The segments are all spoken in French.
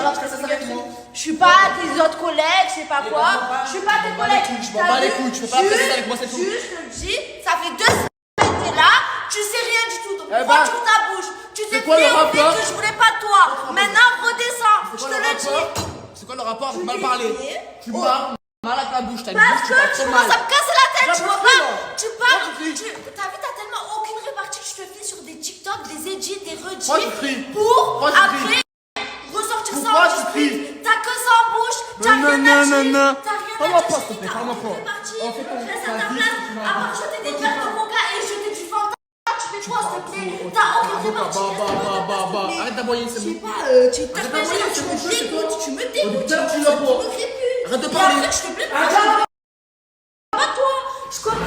là, ça s'arrête moi. Je suis pas tes autres collègues, je sais pas quoi. Je suis pas tes collègues. Je m'en bats les couilles, tu fais pas la avec moi, c'est tout. Juste, je te le dis, ça fait 2 semaines que t'es là, tu sais rien du tout. Donc pourquoi tu ouvres ta bouche? Tu t'es plié au fait que je voulais pas de toi. Maintenant, redescends, je te le dis. C'est quoi le rapport avec mal parler? Tu parles mal avec la bouche, t'as une Parce bouche, tu que parles tu trop commences mal. à me casser la tête, tu vois pas? Tu parles, Pourquoi tu cries? t'as vu, t'as tellement aucune répartie que je te fais sur des TikTok, des edits, des Pourquoi tu cries? redits pour Pourquoi tu après cries? ressortir ça Pourquoi en tu dispute. cries? T'as que ça en bouche, t'as rien à dire. T'as rien Parle-moi à pas, dire. s'il te plaît, parle-moi pas. On fait ton Reste à ta vie, place. tu m'as À part jeter des verres de coca et jeter du fanta, tu fais quoi s'il te plaît? T'as aucune répartie. Arrête d'aboyer, c'est Je sais bon. pas, tu tapes Arrête d'aboyer, tu c'est me bon, c'est toi. dégoûtes, tu me dégoûtes. Putain, tu l'as pas. Arrête de parler. Après, je te plaît, pas toi. Je comprends.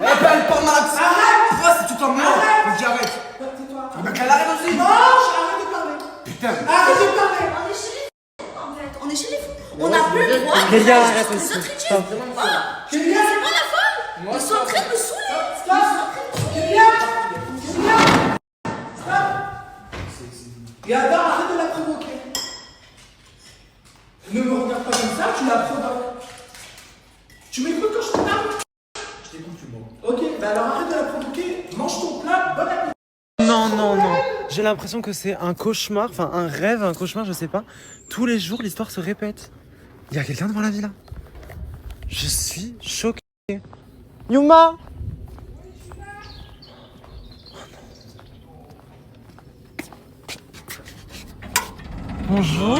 Eh ben, elle parle mal. Arrête. Pourquoi c'est tout en moi? Faut que j'arrête. Ah ben, qu'elle arrête aussi. Non, arrête de parler. Putain. Arrête de parler. On est chez les fous, en fait. On est chez les fous. On n'a plus le droit de Kélia, faire arrête ce que les aussi. autres disent. Stop. Oh, c'est moi la folle. Ils sont en train de me saouler. Ils sont en train de me saouler. Et Adam, arrête de la provoquer. Ne me regarde pas comme ça, tu la provoques. Tu m'écoutes quand je te parle? Je t'écoute, tu m'en. Ok, bah alors arrête de la provoquer, mange ton plat, bon appétit. Non. J'ai l'impression que c'est un cauchemar, enfin un rêve, un cauchemar, je sais pas. Tous les jours, l'histoire se répète. Il y a quelqu'un devant la villa. Je suis choquée. Yuma! Bonjour.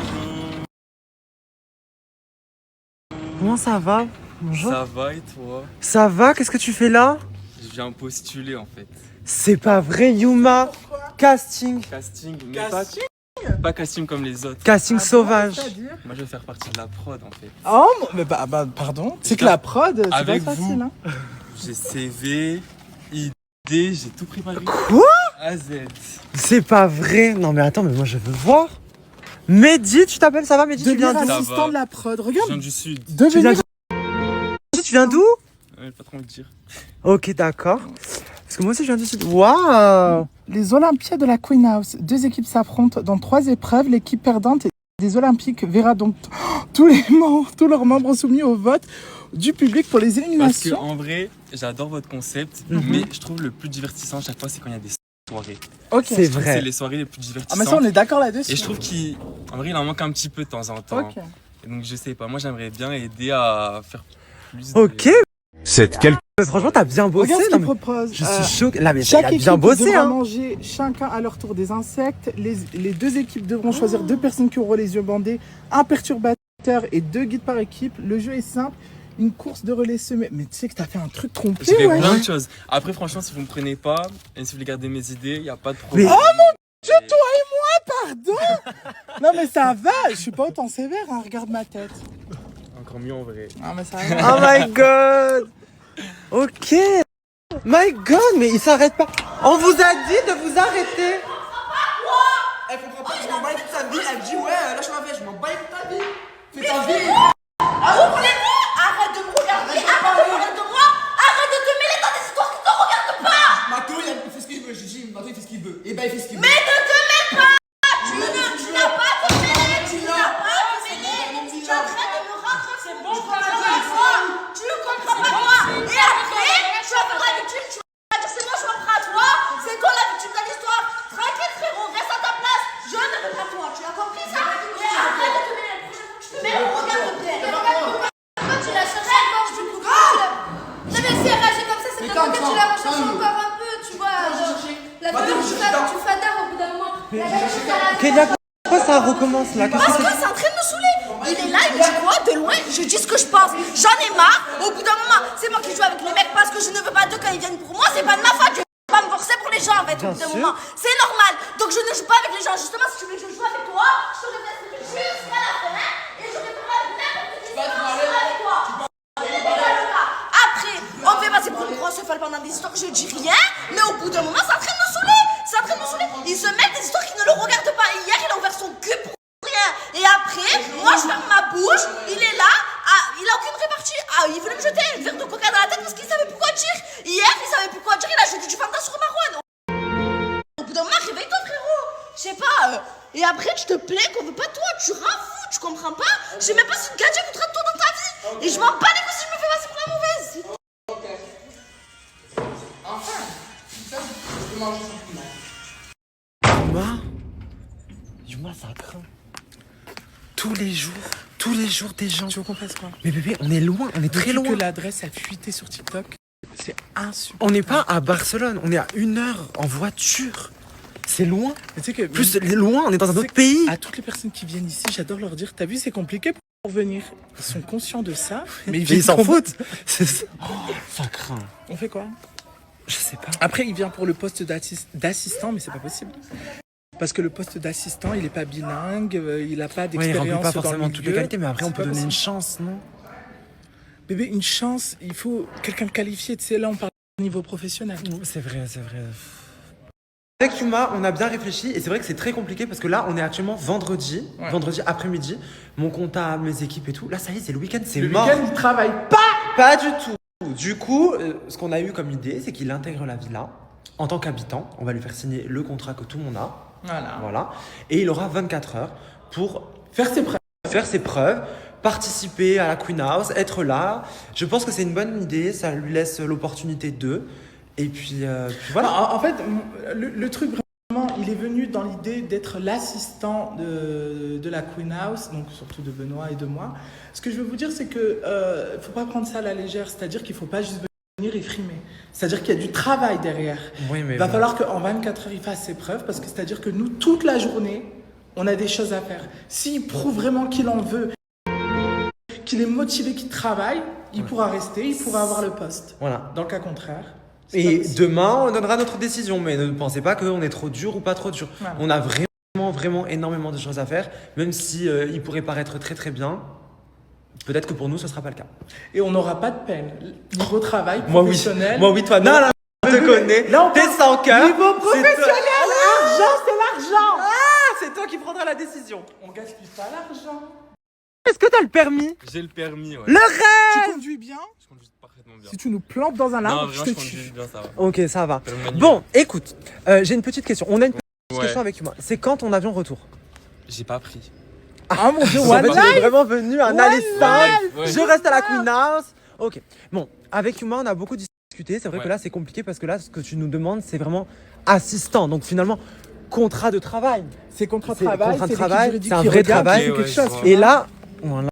Comment ça va? Bonjour. Ça va et toi? Ça va? Qu'est-ce que tu fais là? Je viens postuler en fait. C'est pas vrai, Yuma! Casting. Casting, mais pas casting comme les autres. Casting sauvage. Moi je vais faire partie de la prod en fait. Oh, mais pardon. C'est que la prod, c'est Avec pas facile, vous. hein. J'ai CV, idée, j'ai tout préparé. Quoi? A Z. C'est pas vrai. Non mais attends, mais moi je veux voir. Mehdi, tu t'appelles, ça va Mehdi? Tu viens Devenir d'où? Ça assistant va. de la prod, Je regarde. viens du sud. Tu viens Devenir d'où? Tu viens d'où? Pas trop me dire. Ok, d'accord. Parce que moi aussi je viens du sud. Waouh! Les Olympiades de la Queen House. 2 équipes s'affrontent dans 3 épreuves. L'équipe perdante des Olympiques verra donc tous leurs membres soumis au vote du public pour les Parce que éliminations. en vrai, j'adore votre concept, mais je trouve le plus divertissant à chaque fois c'est quand il y a des soirées. Ok. C'est Je trouve que vrai. c'est les soirées les plus Ah divertissantes. mais ça on est d'accord là-dessus. Et je trouve qu'en vrai il en manque un petit peu de temps en temps. Ok. Et donc je sais pas, moi j'aimerais bien aider à faire plus Ok. Franchement, t'as bien bossé. Regarde ce Non, qu'il mais propose. je suis choqué. Là, mais Chaque t'as équipe bien bossé, devra hein. manger chacun à leur tour des insectes. Les 2 équipes devront choisir 2 personnes qui auront les yeux bandés, un perturbateur et 2 guides par équipe. Le jeu est simple, une course de relais semé. Mais tu sais que t'as fait un truc J'ai trompé, fait ouais. plein de choses. Après, franchement, si vous me prenez pas, et si vous voulez garder mes idées, il n'y a pas de problème. Mais- Oh mon Dieu, toi et moi, pardon. Non mais ça va, je suis pas autant sévère, hein. Regarde ma tête. Encore mieux en vrai. Non mais ça va. Oh my god. Ok. My god, mais il s'arrête pas. On vous a dit de vous arrêter. Elle comprend pas, je m'en bats toute sa vie. Elle dit ouais, lâche ma vie, je m'en bats toute ta vie. Fais ta vie. Ouvrez-moi! Arrête de me regarder! Arrête de parler de moi! Arrête de te mêler dans des histoires qui ne te regardent pas! Mato, il fait ce qu'il veut. Je dis, Mato, il fait ce qu'il veut. Et ben, il fait ce qu'il veut. Mais ne te mêle pas! Tu n'as pas à te mêler! Tu n'as pas à te mêler! Tu es en train de me rendre c'est bon, tu comprends pas moi! Tu ne comprends pas moi! Et après, tu vas faire la victime, tu vas dire c'est moi, je m'en prends à toi! C'est toi la victime de l'histoire! Tranquille frérot, reste à ta place! Je ne veux pas toi, tu as compris ça? Et arrête de te mêler! Mais regarde bien! Pourquoi tu lâcherais encore du coup? Non mais si elle réagit comme ça, c'est peut-être que tu la recherches encore un peu, tu vois. La vidéo tu fadard au bout d'un moment. Kélia, pourquoi ça recommence là? Parce que c'est en train de me saouler. Il est là, il me dit quoi? De loin, je dis ce que je pense. J'en ai marre. Au bout d'un moment, c'est moi qui joue avec les mecs parce que je ne veux pas d'eux quand ils viennent pour moi. C'est pas de ma faute. Je vais pas me forcer pour les gens en fait. Au bout d'un moment, c'est normal. Donc je ne joue pas avec les gens. Justement, si tu veux que je joue avec toi, je te répète jusqu'à la fin. Et je répondrai avec n'importe qui. Avec toi. Après, on me fait passer pour une grosse folle pendant des histoires, je dis rien, mais au bout d'un moment, c'est en train de me saouler. C'est en train de me saouler. Il se met des histoires qui ne le regardent pas. Hier, il a ouvert son cul pour rien. Et après, moi, je ferme ma bouche. Il est là. Il a aucune répartie. Il voulait me jeter un verre de coca dans la tête parce qu'il savait plus quoi dire. Hier, il savait plus quoi dire. Il a jeté du fanta sur Marouane. Au bout d'un moment, réveille-toi, frérot. Je sais pas. Et après, tu te plains qu'on veut pas de toi. Je suis rien fou, tu comprends pas? Je sais même pas si une gadget coûtera de tout dans ta vie. Et je m'en bats les couilles si je me fais passer pour la mauvaise. Enfin, ça, je peux manger tranquillement. Yuma, ça craint. Tous les jours des gens. Tu veux qu'on fasse quoi? Mais bébé, on est loin, on est très Depuis loin. que l'adresse a fuité sur TikTok, c'est insupportable. On n'est pas à Barcelone, on est à 1 heure en voiture. C'est loin. Mais tu sais que Plus loin, on est dans un c'est autre pays. à toutes les personnes qui viennent ici, j'adore leur dire, t'as vu, c'est compliqué pour venir. Ils sont conscients de ça, mais Mais ils viennent s'en quand même. foutent. Ça craint. On fait quoi? Je sais pas. Après, il vient pour le poste d'assistant, mais c'est pas possible. Parce que le poste d'assistant, il est pas bilingue, il a pas Ouais, il d'expérience remplit pas dans le forcément milieu. toutes les qualités, mais après on C'est peut pas donner une possible. chance, non? Bébé, une chance, il faut quelqu'un de qualifié. Tu sais, là, on parle au niveau professionnel. C'est vrai, c'est vrai. Avec Yuma, on a bien réfléchi et c'est vrai que c'est très compliqué parce que là, on est actuellement vendredi, Ouais. vendredi après-midi. Mon comptable, mes équipes et tout. Là, ça y est, c'est le week-end, c'est Le mort. week-end, il travaille pas. Pas du tout. Du coup, ce qu'on a eu comme idée, c'est qu'il intègre la villa en tant qu'habitant. On va lui faire signer le contrat que tout le monde a. Voilà. Voilà. Et il aura 24 heures pour Faire ses preuves. faire ses preuves, participer à la Queen House, être là. Je pense que c'est une bonne idée. Ça lui laisse l'opportunité d'eux. Et puis voilà. En fait, le truc vraiment, il est venu dans l'idée d'être l'assistant de la Queen House, donc surtout de Benoît et de moi. Ce que je veux vous dire, c'est que faut pas prendre ça à la légère, c'est-à-dire qu'il faut pas juste venir et frimer. C'est-à-dire qu'il y a du travail derrière. Oui, mais Il va bon. falloir qu'en 24 heures, il fasse ses preuves, parce que c'est-à-dire que nous, toute la journée, on a des choses à faire. S'il prouve vraiment qu'il en veut, qu'il est motivé, qu'il travaille, il pourra rester, il pourra avoir le poste. Voilà. Dans le cas contraire, c'est pas Et possible. demain, on donnera notre décision. Mais ne pensez pas qu'on est trop dur ou pas trop dur. Voilà. On a vraiment énormément de choses à faire. Même si il pourrait paraître très très bien. Peut-être que pour nous, ce sera pas le cas. Et on n'aura pas de peine. Niveau travail, Moi oui. professionnel. Moi oui, toi non. Là, je te connais. Là, on T'es parle sans cœur. niveau C'est professionnel, toi- l'argent, c'est l'argent. Ah, c'est toi qui prendras la décision. On gaspille pas l'argent. Est-ce que t'as le permis? J'ai le permis, ouais. Le rêve. Tu conduis bien. Je conduis parfaitement bien. Si tu nous plantes dans un Non, arbre, je vraiment, te je conduis tue. bien, ça va. Ok, ça va. Permis manuel. Bon, écoute, j'ai une petite question. On a une petite Ouais. question avec Yuma. C'est quand ton avion retour? J'ai pas pris. Ah mon dieu, En one fait, life. il est vraiment venu un aller simple. Ouais. Je reste à la Queen House. Ok. Bon, avec Yuma, on a beaucoup discuté. C'est vrai Ouais. que là, c'est compliqué parce que là, ce que tu nous demandes, c'est vraiment assistant. Donc finalement, contrat de travail. C'est contrat de C'est travail, contrat de c'est l'équipe travail, juridique c'est un qui vrai regarde, travail. qui fait Ok, quelque ouais, chose. je vois. Et là, voilà.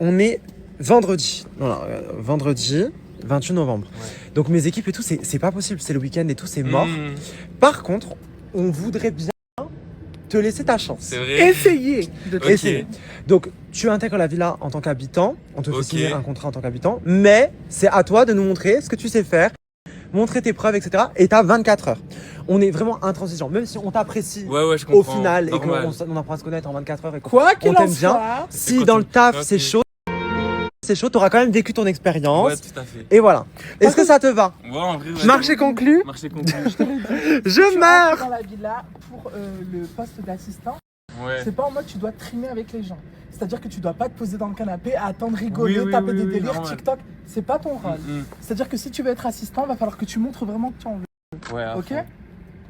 On est vendredi. Voilà, vendredi 28 novembre. Donc mes équipes et tout, c'est pas possible. C'est le week-end et tout, c'est mort. Mmh, Par contre, on voudrait bien te laisser ta chance. c'est vrai. Essayez de Ok. Essayer. Donc, tu intègres la villa en tant qu'habitant. On te fait Ok. signer un contrat en tant qu'habitant. Mais c'est à toi de nous montrer ce que tu sais faire, montrer tes preuves, etc. Et tu as 24 heures. On est vraiment intransigeant. Même si on t'apprécie Ouais, je au comprends. final et Normal. qu'on apprend à se connaître en 24 heures et qu'on Quoi qu'il on en t'aime bien. soit. Si quand dans tu- le taf Ok. c'est chaud, c'est chaud, t'auras quand même vécu ton expérience. Ouais, tout à fait. Et voilà. Est-ce que ça te va? Ouais, en vrai, ouais. Marché conclu. Marché conclu. Je meurs. Dans la villa pour le poste d'assistant, Ouais. c'est pas en mode tu dois trimer avec les gens. C'est-à-dire que tu dois pas te poser dans le canapé, attendre, rigoler, Oui, oui, taper oui, des oui, délires, normal. TikTok. C'est pas ton rôle. C'est-à-dire que si tu veux être assistant, il va falloir que tu montres vraiment que tu en veux. Ouais, à Ok? fond.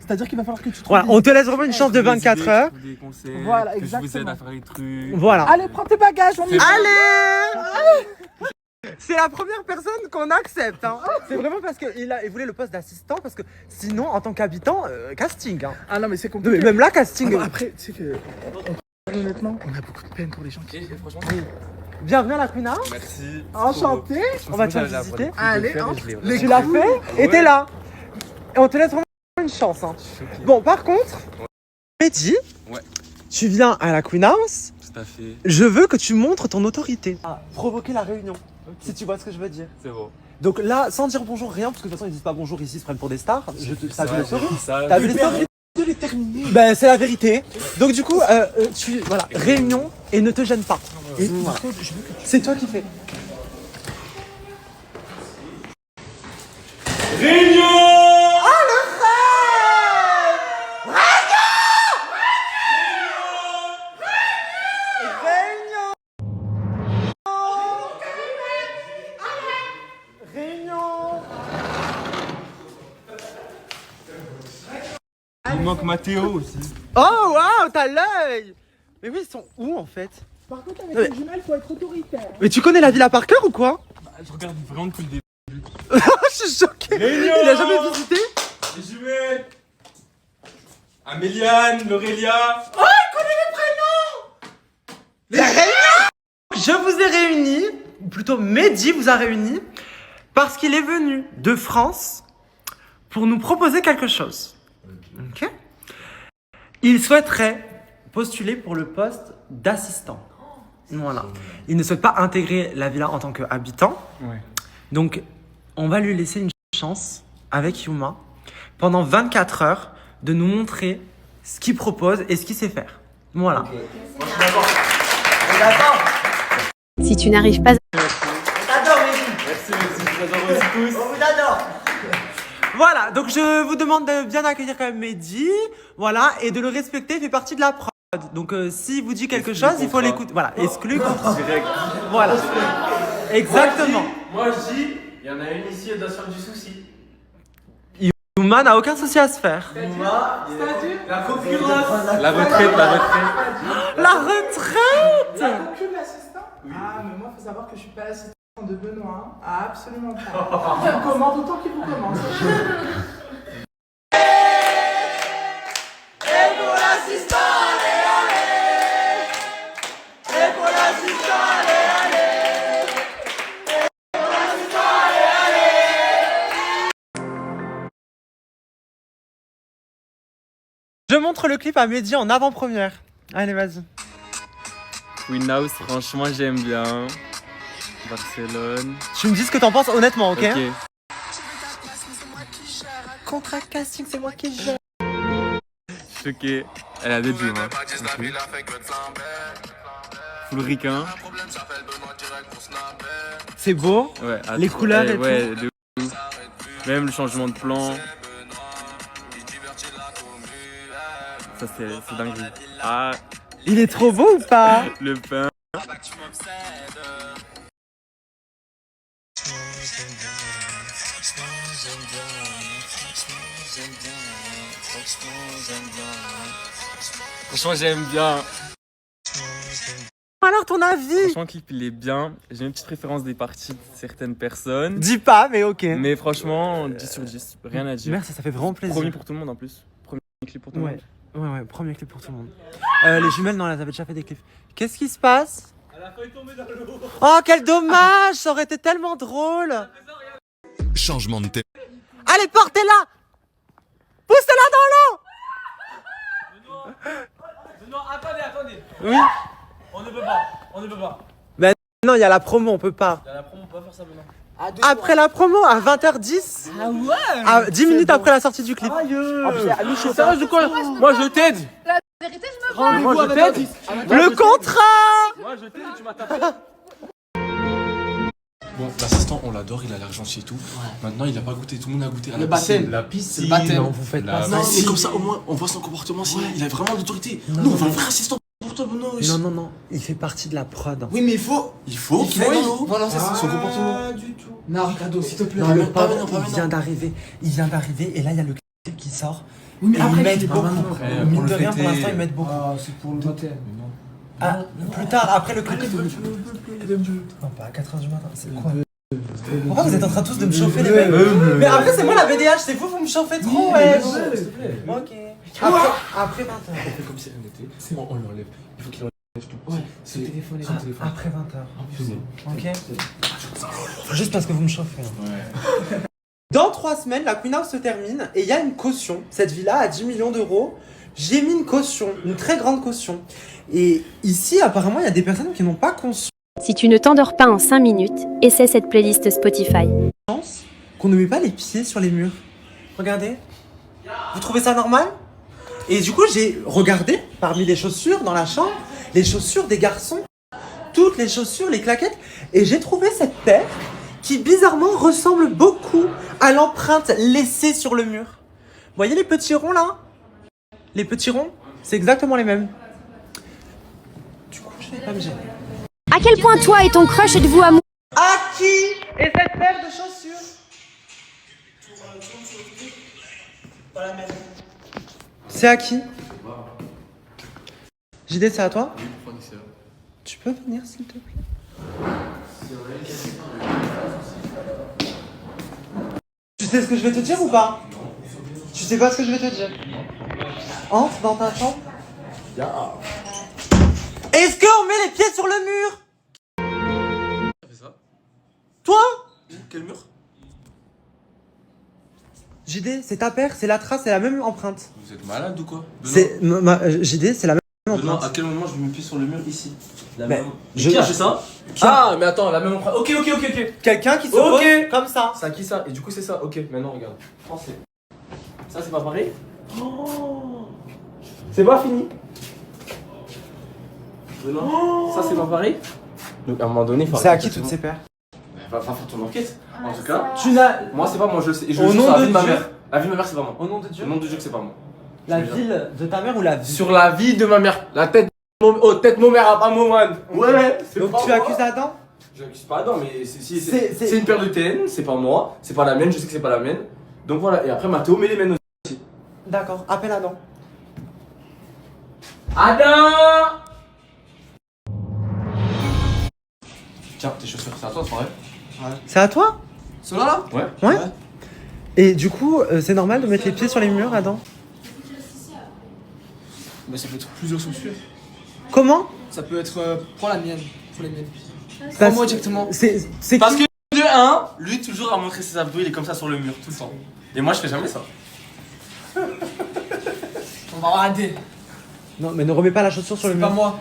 C'est-à-dire qu'il va falloir que tu trouves Voilà, des- on te laisse vraiment une chance de Des 24 idées, heures. je trouve des conseils, Voilà, que je vous aide exactement. à faire les trucs. Voilà. Allez, prends tes bagages, on y va. Allez. C'est la première personne qu'on accepte. Hein. C'est vraiment parce qu'il voulait le poste d'assistant, parce que sinon, en tant qu'habitant, casting. Hein. Ah non, mais c'est Non, compliqué. mais même là, casting. Après, tu sais que, honnêtement, on a beaucoup de peine pour les gens qui... Et franchement, Bienvenue à la Queen House. merci. Enchanté. On va te faire visiter. Allez, les Tu l'as fait et t'es là. Et on te laisse vraiment une chance. Hein. Bon, par contre, Mehdi, Ouais. tu viens à la Queen House. Tout à fait. Je veux que tu montres ton autorité. Provoquer la réunion, si tu vois ce que je veux dire. C'est bon. Donc là, sans dire bonjour, rien, parce que de toute façon, ils disent pas bonjour ici, ils se prennent pour des stars. T'as vu les stories? Ça, T'as vu les stories? de les terminer. Ben, c'est la vérité. Donc du coup, voilà, réunion et ne te gêne pas. Et voilà. C'est toi qui fais. Réunion! Il manque Mathéo aussi. Oh waouh, t'as l'œil. Mais oui, ils sont où en fait? Par contre, avec les jumelles, faut être autoritaire. Mais tu connais la villa par cœur ou quoi? Je regarde vraiment depuis le début. Je suis choqué. Réunion. Il a jamais visité? Les jumelles. Améliane, Laurélia. Je vous ai réunis, ou plutôt Mehdi vous a réunis, parce qu'il est venu de France pour nous proposer quelque chose. Ok? Il souhaiterait postuler pour le poste d'assistant. Voilà. Il ne souhaite pas intégrer la villa en tant qu'habitant. Ouais. Donc, on va lui laisser une chance avec Yuma pendant 24 heures de nous montrer ce qu'il propose et ce qu'il sait faire. Voilà. Si tu n'arrives pas Merci, je vous adore aussi tous. Voilà, donc je vous demande de bien accueillir quand même Mehdi, voilà, et de le respecter, il fait partie de la prod. Donc s'il vous dit quelque Exclu chose, il faut contrat. l'écouter. Voilà, exclu contrat. Direct. Voilà. Exactement. Moi je dis, il y en a une ici, elle doit se faire du souci. Yuma n'a aucun souci à se faire. La concurrence. La retraite, la retraite. La retraite. La conclue de l'assistant. Ah, mais moi, faut savoir que je suis pas l'assistant de Benoît. Hein. Ah, absolument pas. Il me commande autant qu'il vous commande. Je montre le clip à Mehdi en avant-première. Allez, vas-y. Queen House, franchement, j'aime bien. Barcelone. Tu me dis ce que t'en penses honnêtement, ok? Ok. Contrat casting, c'est moi qui gère. Choqué. Elle a des jours. Hein. Full ricain. C'est beau. Ouais, Les couleurs et ouais, de ouf. Même le changement de plan. Ça, c'est dingue. Ah, Il est trop beau ou pas? le pain. Franchement, j'aime bien. Alors ton avis? Franchement, le clip, il est bien. J'ai une petite préférence des parties de certaines personnes. Dis pas, mais ok. Mais franchement, 10 sur 10. Rien à dire. Merci, ça fait vraiment plaisir. Premier pour tout le monde en plus. Premier clip pour tout le Ouais. monde. Ouais, premier clip pour tout le monde. Les jumelles, non, elles avaient déjà fait des clips. Qu'est-ce qui se passe? Elle a failli tomber dans l'eau. Oh, quel dommage! Ça aurait été tellement drôle. Changement de thème. Allez, portez-la! Poussez-la dans l'eau! Non, attendez. Oui. On ne peut pas. Non, il y a la promo, on peut pas. Dans la promo, on peut pas faire ça maintenant. Après la promo, à 20h10. Ah ouais. À 10 minutes après la sortie du clip. Sérieux de quoi? Moi je t'aide. La vérité, je me Moi je t'aide. Le contrat! Moi je t'aide, tu m'as tapé. Bon, l'assistant, on l'adore, il a l'air gentil et tout. Maintenant, il a pas goûté, tout le monde a goûté. À Le la piscine. baptême. La piscine, Le baptême. non, vous faites pas ça. Non, mais comme ça, au moins, on voit son comportement. Il a vraiment l'autorité. Non, Nous, on non, veut un non. vrai assistant pour toi, Bruno. Non, il fait partie de la prod. Oui, mais il faut qu'il aille dans l'eau. Voilà, c'est ça. Son comportement. Pas du tout. Non, Ricardo, s'il te plaît. Non, le pas pauvre, maintenant, pas il vient maintenant. d'arriver. Il vient d'arriver et là, il y a le clip qui sort. Oui, mais Et ils après, mettent il est beaucoup. beaucoup. Après, Mine pour de le rien, pour fêter. l'instant, ils mettent beaucoup. Ah, c'est pour le baptême. Ah, plus tard, après le clip. Non, pas à 4h du matin. C'est quoi? Pourquoi vous êtes en train tous de me chauffer les mecs? Mais après, c'est moi la BDH, c'est vous me chauffez trop, ouais. S'il te plaît. Ok. Après 20h. On fait comme si rien n'était. C'est bon, on l'enlève. Il faut qu'il enlève tout. Ouais, Son téléphone est son téléphone. Après 20h. Faisons. Ok. Juste parce que vous me chauffez. Ouais. Dans 3 semaines, la Queen House se termine et il y a une caution. Cette villa a 10 millions d'euros. J'ai mis une caution, une très grande caution. Et ici, apparemment, il y a des personnes qui n'ont pas conscience Si tu ne t'endors pas en 5 minutes, essaie cette playlist Spotify. qu'on ne met pas les pieds sur les murs. Regardez. Vous trouvez ça normal? Et du coup, j'ai regardé parmi les chaussures dans la chambre, les chaussures des garçons, toutes les chaussures, les claquettes, et j'ai trouvé cette paire qui bizarrement ressemble beaucoup à l'empreinte laissée sur le mur. Vous voyez les petits ronds là? Les petits ronds, c'est exactement les mêmes. Du coup, je vais pas me gêner. À quel point toi et ton crush êtes-vous amoureux? À qui est cette paire de chaussures? Pas la même. C'est à qui? JD, c'est à toi? Tu peux venir s'il te plaît? Tu sais ce que je vais te dire ou pas? Tu sais pas ce que je vais te dire? Entre dans ta chambre. Est-ce qu'on met les pieds sur le mur? Ça fait ça. Toi? Quel mur? JD, c'est ta paire, c'est la trace, c'est la même empreinte. Vous êtes malade ou quoi? C'est JD, c'est la même Benoît, empreinte. à quel moment je mets mes pieds sur le mur ici? La Mais même. je- Qui a fait ça? Ah, mais attends, la même empreinte. Ok. Quelqu'un qui se Ok. pose comme ça. C'est à qui ça? Et du coup, c'est ça. Ok, maintenant regarde. Français. Ça, c'est pas pareil? Oh. C'est pas fini. Benoît, ça, c'est pas pareil? Donc, à un moment donné, il faut C'est à arrêter qui toutes ces paires? Va faire ton enquête. En tout cas, Tu n'as. moi, c'est pas moi, je le sais. Et je Au le sais nom sur la de vie de ma Dieu. mère. La vie de ma mère, c'est pas moi. Au nom de Dieu. Au nom de Dieu que c'est pas moi. La Je te jure. ville de ta mère ou la ville? Sur la vie de ma mère. La tête de oh, tête de ma mère à pas mon man. Ouais, c'est Donc pas tu moi. accuses Adam? J'accuse pas Adam, mais si, C'est- c'est une paire de TN, c'est pas moi, c'est pas la mienne, je sais que c'est pas la mienne. Donc voilà, et après Mathéo met les miennes aussi. D'accord, appelle Adam. Adam! Tiens, tes chaussures, c'est à toi, c'est vrai? C'est à toi? Cela là? Ouais. Ouais. Et du coup, c'est normal de mettre les pieds sur les murs, Adam? Bah, ça peut être plusieurs chaussures. Comment? Ça peut être prends la mienne. Prends les miennes. Parce- Prends-moi directement. C'est Parce qui? que de 1, lui toujours à montrer ses abdos, il est comme ça sur le mur, tout le temps. Et moi je fais jamais ça. On va arrêter. Non, mais ne remets pas la chaussure sur le C'est pas mur. moi.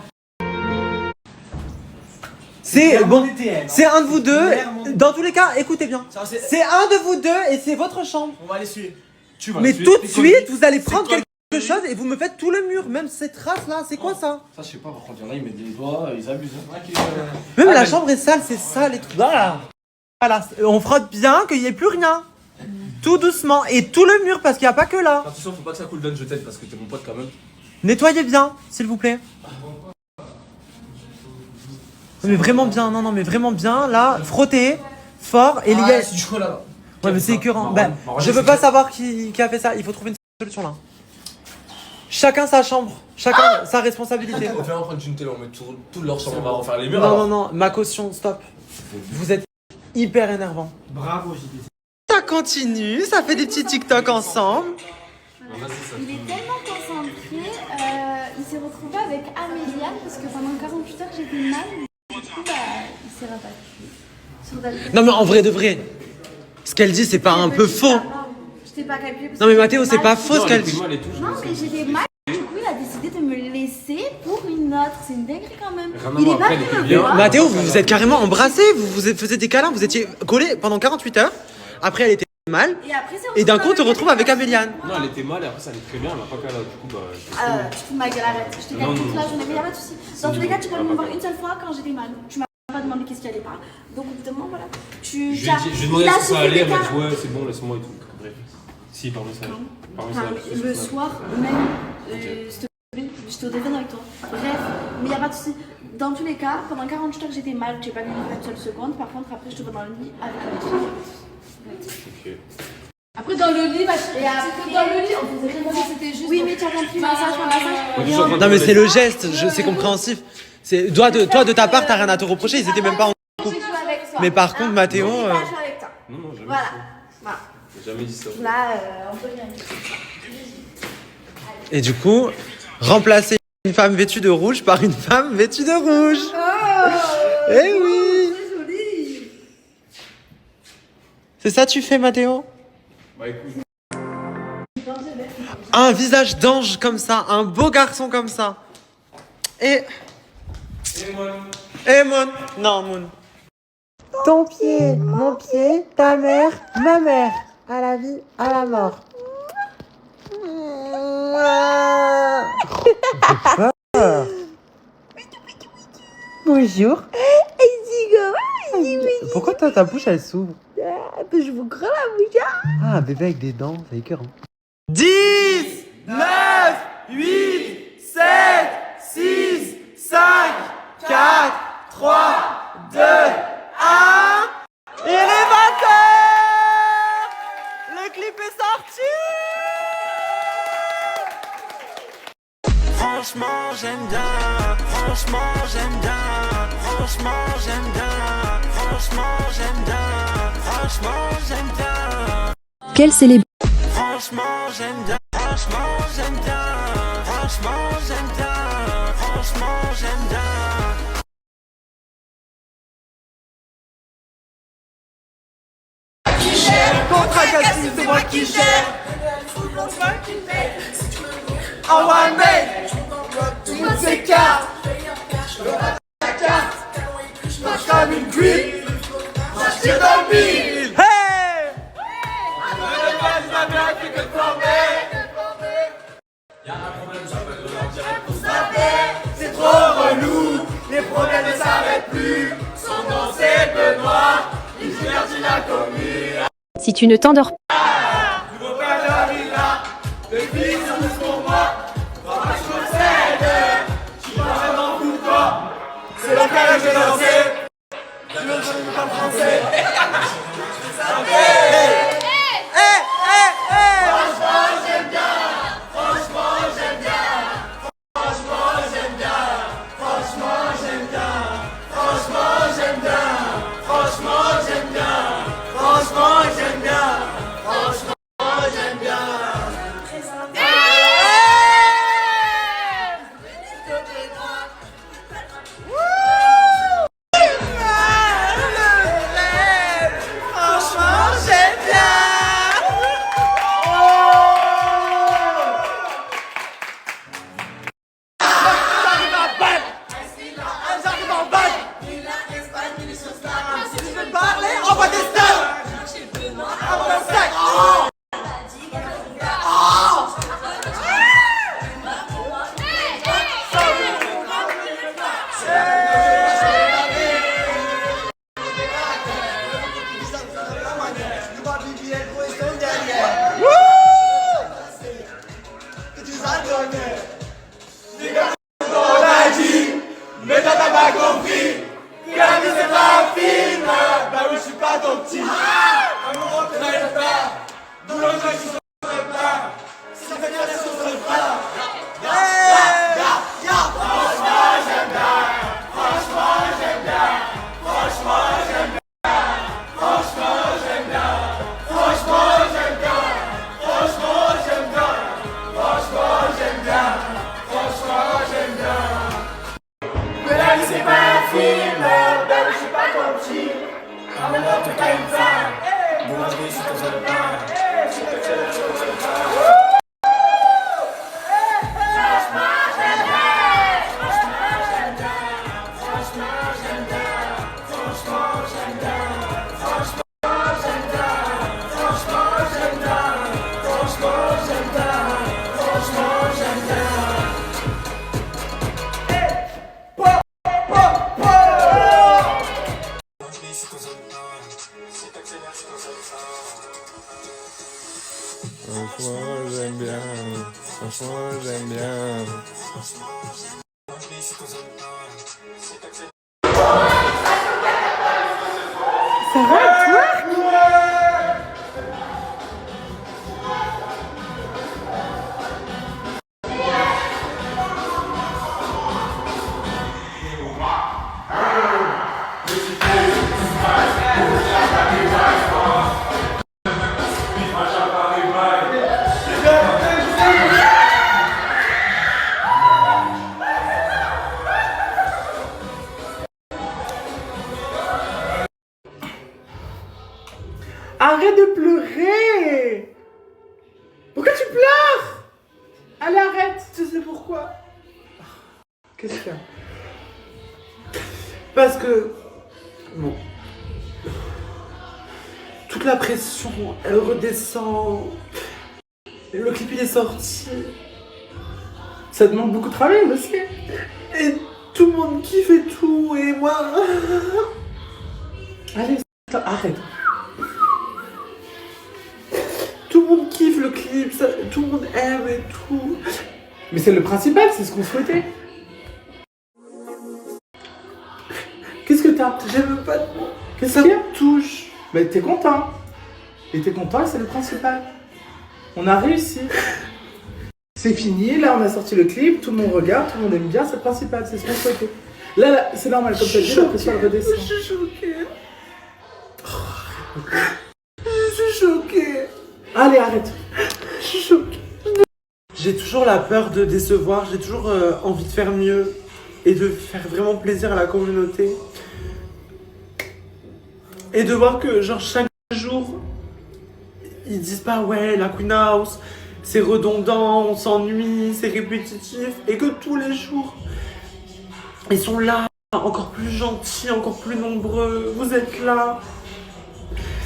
C'est bon. C'est un de vous deux. Clairement. Dans tous les cas, écoutez bien. Ça, c'est- C'est un de vous deux et c'est votre chambre. On va aller suivre. Tu vas Mais le tout de suivre. suite, vous allez prendre quoi quelque chose et vous me faites tout le mur. Même cette trace là, c'est quoi ça? Ça, je sais pas, par contre, il y en a, ils mettent des doigts, ils abusent. Hein. Même Ah, la mais- chambre est sale, c'est sale et tout. Voilà. Voilà, on frotte bien, qu'il n'y ait plus rien. Tout doucement. Et tout le mur, parce qu'il n'y a pas que là. Attention, faut pas que ça coule donne, je t'aide parce que t'es mon pote quand même. Nettoyez bien, s'il vous plaît. Mais vraiment bien, non, mais vraiment bien. Là, frottez fort. Et les gars. c'est du chocolat là. Ouais, mais c'est écœurant. Marwan, Ben, Marwan, je veux c'est pas qui savoir qui a fait ça. Il faut trouver une solution là. Chacun sa chambre. Chacun sa responsabilité. On vient prendre une télé, on met tout leur chambre, on va refaire les murs. Non, alors. non, ma caution, stop. Vous êtes hyper énervant. Bravo, JD. Ça continue, ça fait des petits TikTok ensemble. Il est tellement concentré, il s'est retrouvé avec Améliane parce que pendant 48 heures j'étais mal. Du coup, bah, il s'est rabattu sur Dalton. Non mais en vrai de vrai, ce qu'elle dit c'est pas un peu faux. Je t'ai pas calculé parce Non mais que Mathéo j'étais c'est pas mal. faux ce qu'elle dit. Non mais j'étais mal, du coup il a décidé de me laisser pour une autre. C'est une dinguerie quand même. Il est pas venu me voir. Mathéo vous vous êtes carrément embrassés, vous faisiez des câlins, vous étiez collés pendant 48 heures. Après elle était mal. Et après, c'est Et d'un coup on te retrouvé retrouve avec Améliane. Non, elle était mal et après ça allait très bien, elle m'a pas calé. Du coup, bah. Tu fous ma gueule, arrête. Je te Non, calme toute non, la non. journée, mais y'a pas de soucis. Dans tous les cas, tu peux me voir une seule fois quand j'étais mal. Tu m'as pas demandé qu'est-ce qui allait pas. Donc, au bout d'un moment, voilà. Tu. Je lui ai demandé si ça allait, elle m'a dit ouais, c'est bon, laisse-moi et tout. Bref. Si, par message. Par message. Le soir, même, s'il te plaît, j'étais au téléphone avec toi. Bref, mais y a pas de souci. Dans tous les cas, pendant 48 heures, j'étais mal, j'ai pas vu une seule seconde. Par contre, après, je te vois dans le lit avec la fille. Ok. Après, dans le lit, dans le lit, on faisait rien, c'était juste. Oui, mais tu as compris, massage. Non mais c'est le geste, c'est compréhensif. Toi de ta part, t'as rien à te reprocher, ils étaient même pas en couple. Mais par contre, Mathéo... Non, jamais Voilà. J'ai jamais dit ça. Là, on peut rien dire. Et du coup, remplacer une femme vêtue de rouge par une femme vêtue de rouge. Eh oui. C'est joli. C'est ça tu fais, Mathéo? Bah écoute. Un visage d'ange comme ça, un beau garçon comme ça. Et Moon. Non, Moon. Ton pied, mon pied, ta mère, ma mère. À la vie, à la mort. Bonjour. Pourquoi ta bouche elle s'ouvre? Je vous crois la bouche. Ah, un bébé avec des dents, c'est écœurant. 10, 9, 8, 7, 6, 5, 4, 3, 2, 1. Il est 20h. Le clip est sorti. Franchement j'aime bien, franchement j'aime bien, franchement j'aime bien, franchement j'aime bien, franchement j'aime bien. Quelle célébrité? Franchement j'aime bien, franchement j'aime bien, franchement j'aime bien, franchement j'aime bien. Contrat casting, c'est moi qui gère. En one day, tout le monde s'écarte. Je rate la carte, je marche comme une cuite. Je tire dans le mille. Hey! C'est trop relou, les problèmes ne s'arrêtent plus. Son nom c'est Benoît, il divertit la commune. Si tu ne t'endors pas, Nouveau père de la villa, le fils c'est tous pour moi. Papa je possède, je suis pas vraiment fou quoi. C'est le cas que j'ai lancé, je ne sais pas français. Ça fait. Franchement j'aime bien, franchement j'aime bien, franchement j'aime bien, franchement j'aime bien, franchement j'aime bien, franchement j'aime bien, franchement j'aime bien, franchement j'aime bien. Franchement j'aime bien. J'arrive en balle. Si tu veux parler, envoie des stars. Envoie un sac. On a dit, mais t'as pas compris. La vie c'est pas un film. Bah oui, je suis pas ton petit. Amoureux que j'arrive pas. Boulanger qui se prépare. Si ça fait bien des choses, se prépare. Franchement, j'aime bien. Franchement, j'aime bien. Franchement, j'aime bien. Franchement, j'aime bien. Franchement, j'aime bien. Franchement, j'aime bien. Franchement, j'aime bien. Franchement, j'aime bien. Mais la vie c'est pas un film. Bah oui, je suis pas ton petit. Amoureux que t'as une femme. Boulangerie, c'est ton seul pain. Ça va, toi? Arrête de pleurer! Pourquoi tu pleures? Allez, arrête! Tu sais pourquoi? Qu'est-ce qu'il y a? Parce que... Bon. Toute la pression, elle redescend. Le clip, il est sorti. Ça demande beaucoup de travail, je le sais. Et tout le monde kiffe et tout, et moi... Allez, arrête. Tout le monde kiffe le clip, ça, tout le monde aime et tout. Mais c'est le principal, c'est ce qu'on souhaitait. Qu'est-ce que t'as? J'aime pas de mots. Qu'est-ce Ça qu'il y a? me touche. Mais t'es content. Et t'es content et c'est le principal. On a réussi. C'est fini, là on a sorti le clip, tout le monde regarde, tout le monde aime bien, c'est le principal, c'est ce qu'on souhaitait. Là, c'est normal, comme t'as dit, la pression elle redescend. Je suis choquée. Je suis choquée. Allez, arrête. Je suis choquée. J'ai toujours la peur de décevoir, j'ai toujours envie de faire mieux et de faire vraiment plaisir à la communauté. Et de voir que genre chaque jour, ils disent pas ouais la Queen House, c'est redondant, on s'ennuie, c'est répétitif. Et que tous les jours, ils sont là, encore plus gentils, encore plus nombreux, vous êtes là.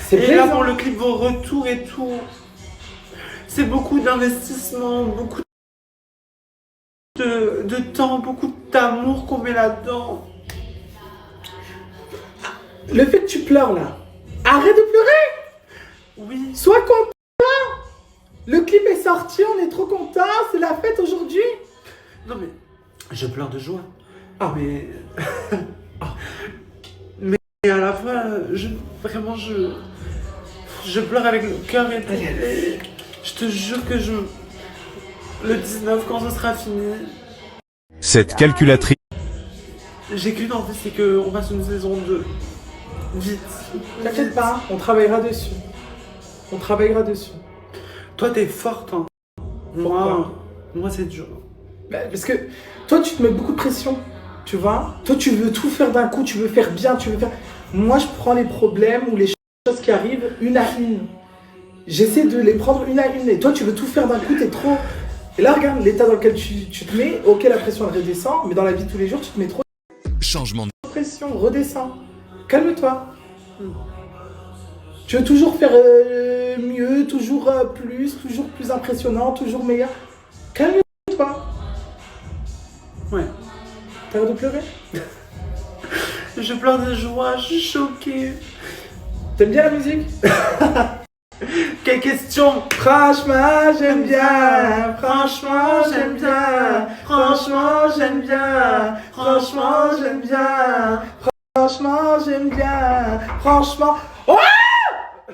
C'est Et là plaisant. pour le clip, vos retours et tout, c'est beaucoup d'investissement, beaucoup de temps, beaucoup d'amour qu'on met là-dedans. Le fait que tu pleures là, arrête de pleurer. Oui. Sois content. Le clip est sorti, on est trop content, c'est la fête aujourd'hui. Non mais, je pleure de joie. Ah mais... mais à la fois, vraiment, je pleure avec le cœur et tout. Et je te jure que le 19, quand ce sera fini, Cette calculatrice. j'ai qu'une envie, c'est qu'on fasse une saison 2. Vite. T'inquiète pas, on travaillera dessus. On travaillera dessus. Toi, t'es forte, hein. Moi, c'est dur. Bah, parce que toi, tu te mets beaucoup de pression, tu vois. Toi, tu veux tout faire d'un coup, tu veux faire bien, tu veux faire... Moi, je prends les problèmes ou les choses qui arrivent une à une. J'essaie de les prendre une à une. Et toi, tu veux tout faire d'un coup, t'es trop... Et là, regarde l'état dans lequel tu te mets. Ok, la pression, elle redescend, mais dans la vie de tous les jours, tu te mets trop Changement de de pression, redescends. Calme-toi. Tu veux toujours faire mieux, toujours plus impressionnant, toujours meilleur. Calme-toi. Ouais. T'arrêtes de pleurer? Je pleure de joie, je suis choquée. T'aimes bien la musique? Quelle question? Franchement, j'aime bien. Franchement, j'aime bien. Franchement, j'aime bien. Franchement, j'aime bien. Franchement, j'aime bien. Franchement... Oh!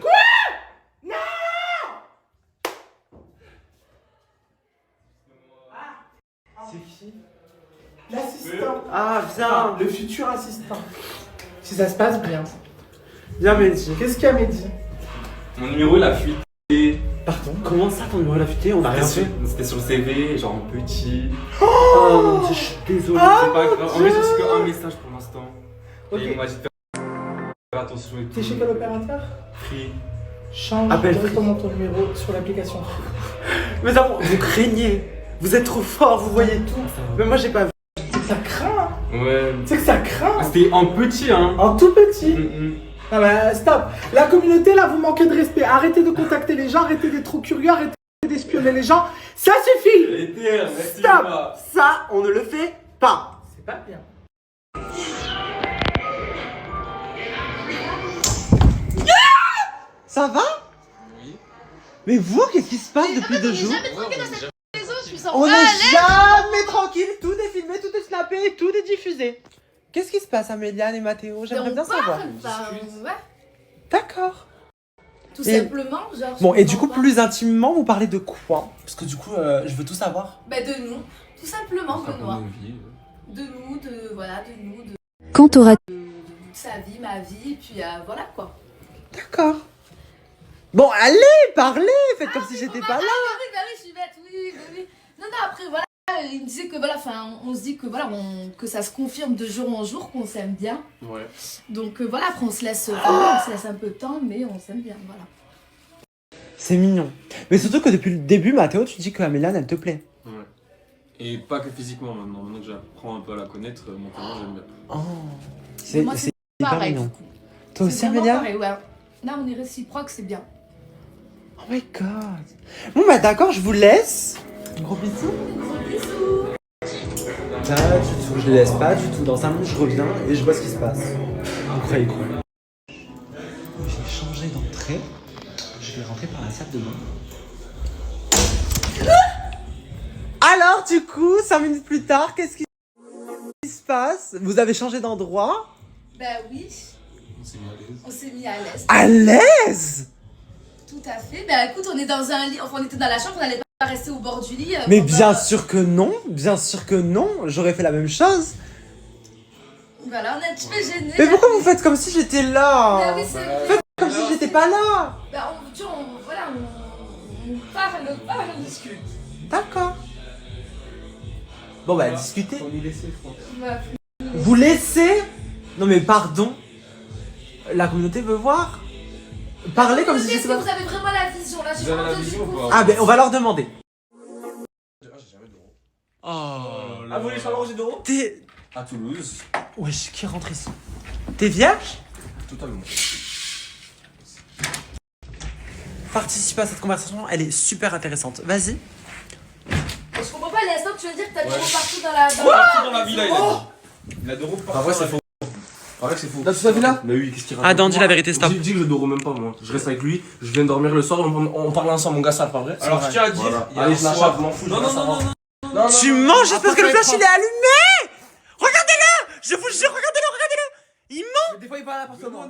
Quoi? Non! C'est qui? L'assistant. Ah, viens. Le futur assistant. Si ça se passe bien. Viens, Mehdi. Qu'est-ce qu'il y a, Mehdi? Mon numéro, il a fuité. Pardon? Comment ça, ton numéro l'a fuité? On a rien fait. C'était sur le CV, genre petit. Oh mon Dieu, je suis désolé. C'est pas grave. En vrai, j'ai reçu qu'un message pour l'instant. Ok. Et il m'a dit de faire attention et tout. T'es chez quel opérateur? Free. Change Appelle directement ton numéro sur l'application. Mais ça, vous craignez. Vous êtes trop fort, vous voyez tout. Mais moi, j'ai pas vu. C'est que ça craint. Ouais. C'est que ça craint. C'était en petit, hein. En tout petit. Mm-mm. Ah bah stop. La communauté là, vous manquez de respect. Arrêtez de contacter les gens, arrêtez d'être trop curieux, arrêtez d'espionner les gens. Ça suffit. Les terres, merci Stop. pas. Ça, on ne le fait pas. C'est pas bien. Ça va? Oui. Mais vous, qu'est-ce qui se passe depuis 2 jours? Jamais tranquille dans cette maison, je suis sans On n'est jamais tranquille, tout est filmé, tout est snappé. zappé, tout est diffusé. Qu'est-ce qui se passe, Améliane et Mathéo? J'aimerais bien savoir. Ouais, D'accord. tout Et- simplement. Genre, Bon, je et du coup, comprends pas. plus intimement, vous parlez de quoi? Parce que du coup, je veux tout savoir. Bah, de nous, tout simplement, Benoît. De nous, voilà, de nous, de Quand t'auras sa vie, ma vie, et puis voilà quoi. D'accord. Bon, allez, parlez, faites comme si j'étais pas là. Bah oui, je suis bête, oui, bah oui. Non, après, voilà, il me disait que voilà, enfin, on se dit que voilà, que ça se confirme de jour en jour, qu'on s'aime bien. Ouais. Donc voilà, après on se laisse un peu de temps, mais on s'aime bien, voilà. C'est mignon. Mais surtout que depuis le début, Mathéo, tu dis que Améliane, elle te plaît. Ouais. Et pas que physiquement maintenant. Maintenant que j'apprends un peu à la connaître, mentalement j'aime bien. Oh. Mais moi, C'est hyper pareil, mignon. du coup. Toi C'est aussi, vraiment Améliane? pareil, ouais. Là, on est réciproque, c'est bien. Oh my god. Bon, bah d'accord, je vous laisse. Gros bisous. Pas du tout, je les laisse pas du tout. Dans 5 minutes, je reviens et je vois ce qui se passe. Vous croyez quoi? J'ai changé d'entrée. Je vais rentrer par la salle de bain. Alors, du coup, 5 minutes plus tard, qu'est-ce qui se passe? Vous avez changé d'endroit? Bah oui, on s'est mis à l'aise. À l'aise? Tout à fait. Bah écoute, on est dans un lit, enfin on était dans la chambre, on n'allait pas rester au bord du lit. Mais pendant- bien sûr que non, j'aurais fait la même chose. Voilà, on est un petit peu gênés. Mais là. pourquoi vous faites comme si j'étais là? Bah oui, c'est vrai. Faites comme si j'étais pas là. Bah on parle, on discute. D'accord. Bon bah discutez. Faut nous laisser, je crois. Bah, Vous laissez? Non mais pardon. La communauté veut voir. Parlez comme si Est-ce j'étais que pas. vous avez vraiment la vision là? J'ai Vous avez la vraiment vision ou découvert. pas? Ah ben on va leur demander. Oh. Ah, vous voulez savoir où j'ai d'euros? T'es. À Toulouse. Wesh, qui rentre ici? T'es vierge? Totalement. Participe à cette conversation, elle est super intéressante. Vas-y. Je comprends pas l'instant que tu veux dire que t'as Ouais. trop partout dans la. Partout dans la villa, il a dit. Il a d'euros partout. Ah ouais, c'est faux. Ah ouais, c'est faux. Dans toute la villa? Mais oui, qu'est-ce qu'il raconte? Adam, dis la vérité, stop. Dis que je dors même pas, moi. Je reste avec lui, je viens dormir le soir, on parle ensemble, mon gars, ça, pas vrai? Alors, je tiens à dire. Voilà. il y a Allez, un je lâche, soir- je m'en fous, je Non, veux non, pas non, savoir. non, non. Tu mens juste parce que le Après, flash il est allumé. Regardez-le. Je vous jure, regardez-le. Il ment. Mais des fois, il va à l'appartement.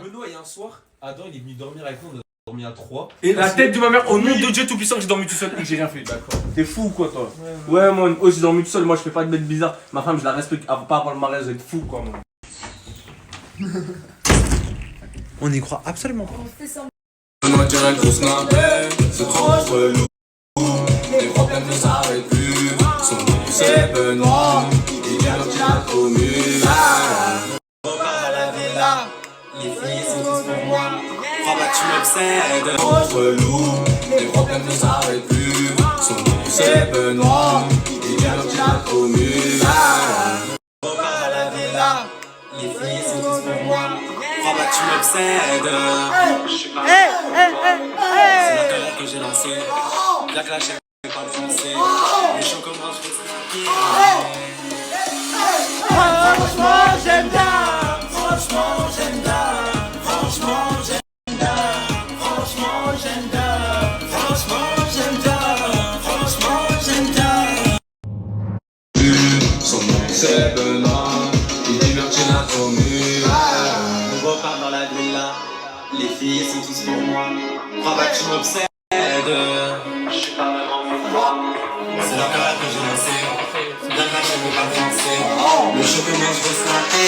Benoît, il y a un soir, Adam, il est venu dormir avec nous, on a dormi à 3. Et La tête de ma mère, au nom de Dieu tout-puissant, que j'ai dormi tout seul et que j'ai rien fait. D'accord. T'es fou ou quoi, toi? Ouais, moi, j'ai dormi tout seul, moi, je fais pas de bêtes bizarres. Ma femme, je la respecte, pas avoir le mariage, vous êtes fou, quoi, moi. On n'y croit absolument pas. On fait semblant. Benoît dirait qu'on se nappelle, c'est trop relou. Les problèmes ne s'arrêtent plus. Son nom c'est Benoît, il divertit la commune. On part à la villa, les filles sont tous pour moi. Crois pas que tu m'obsèdes, trop relou. Les problèmes ne s'arrêtent plus. Son nom c'est Benoît, il divertit la commune. On part à la villa, les filles sont tous pour moi. Crois pas que tu m'obsèdes. Je suis pas c'est la carrière que j'ai lancée. La clash, elle fait pas le français. Les gens comme moi, je fais Franchement, j'aime bien. Franchement, j'aime bien. Franchement, j'aime bien. Franchement, j'aime bien. Franchement, j'aime bien. Franchement, j'aime bien. Son nom c'est Benoît. Il divertit la commune. On repart dans la villa. Les filles sont tous pour moi. Crois pas que tu m'obsèdes. Je suis pas vraiment pour toi. C'est la carrière que j'ai lancée. La clash, elle veut pas le français. Le jeu que moi, je veux snapper.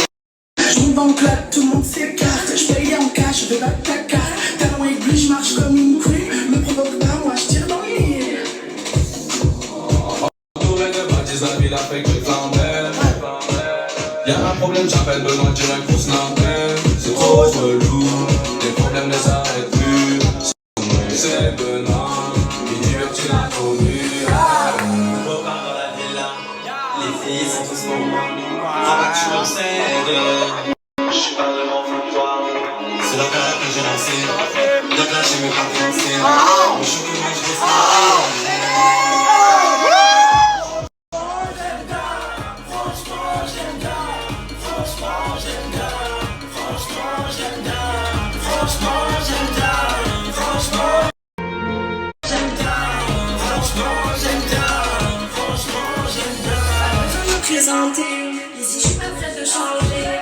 Je monte dans le club, tout le monde s'écarte. Je paye en cash, je vais battre ta carte. Talon aiguille, je marche comme une queen. Me provoque pas, moi je tire dans le mille. Entouré de bâtisses, la ville a fait que je flambais. Y'a un problème, j'appelle Benoît direct pour snapper. C'est trop relou, les problèmes ne s'arrêtent plus. C'est Benoît, il divertit la commune. On repart dans la villa, les filles sont tous pour moi. Crois pas que tu m'obsèdes. Je suis pas vraiment pour toi. C'est la carrière que j'ai lancée. La clash, j'aimais pas français. Le show que moi je vais snapper. présenter. Ici, je suis pas prête de changer.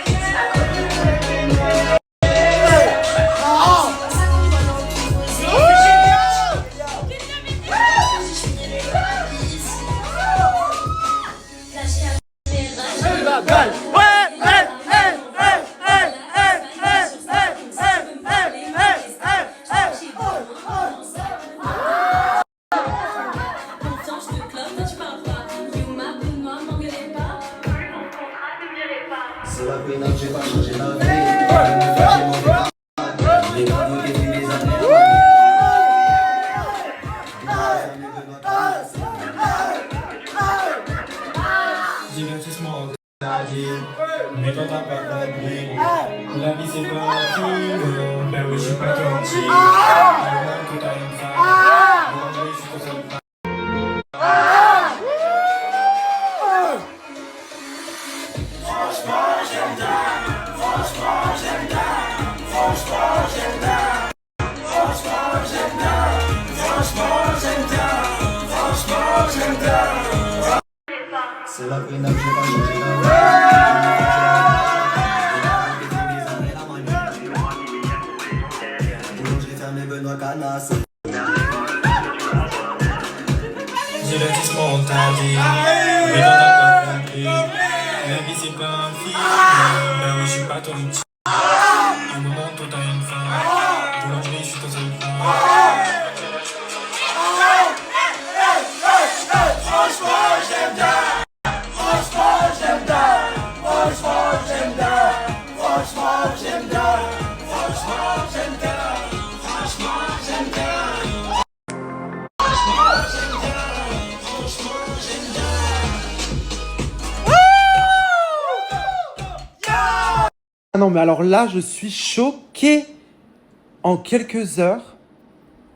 C'est la peine que j'ai pas changé la vie. Les gars nous disent les années. Divertissement, t'as dit, mais toi t'as pas compris. La vie c'est pas un film, ben oui je suis pas gentil. Alors que t'as une femme, aujourd'hui je suis tout seul. C'est la peine que j'ai pas changé la vie. Boulangerie fermée, Benoît Canas. Divertissement, t'as dit, mais toi t'as pas compris. La vie c'est pas un film, ben oui je suis pas ton petit. Un moment toi t'as une femme, boulangerie je suis ton seul frère. Ah non, mais alors là, je suis choqué. En quelques heures,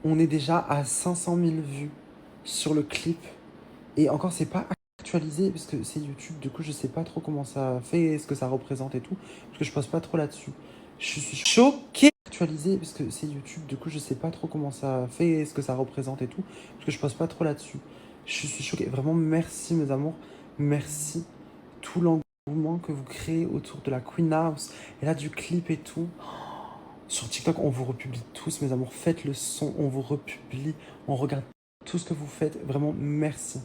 on est déjà à 500 000 vues sur le clip. Et encore, c'est pas actualisé parce que c'est YouTube. Du coup, je sais pas trop comment ça fait, ce que ça représente et tout. Parce que je passe pas trop là-dessus. Je suis choqué. Actualisé parce que c'est YouTube. Du coup, je sais pas trop comment ça fait, ce que ça représente et tout. Parce que je passe pas trop là-dessus. Je suis choqué. Vraiment, merci mes amours. Merci. Tout l'engouement que vous créez autour de la Queen House. Et là, du clip et tout. Sur TikTok, on vous republie tous, mes amours. Faites le son, on vous republie. On regarde tout ce que vous faites. Vraiment, merci.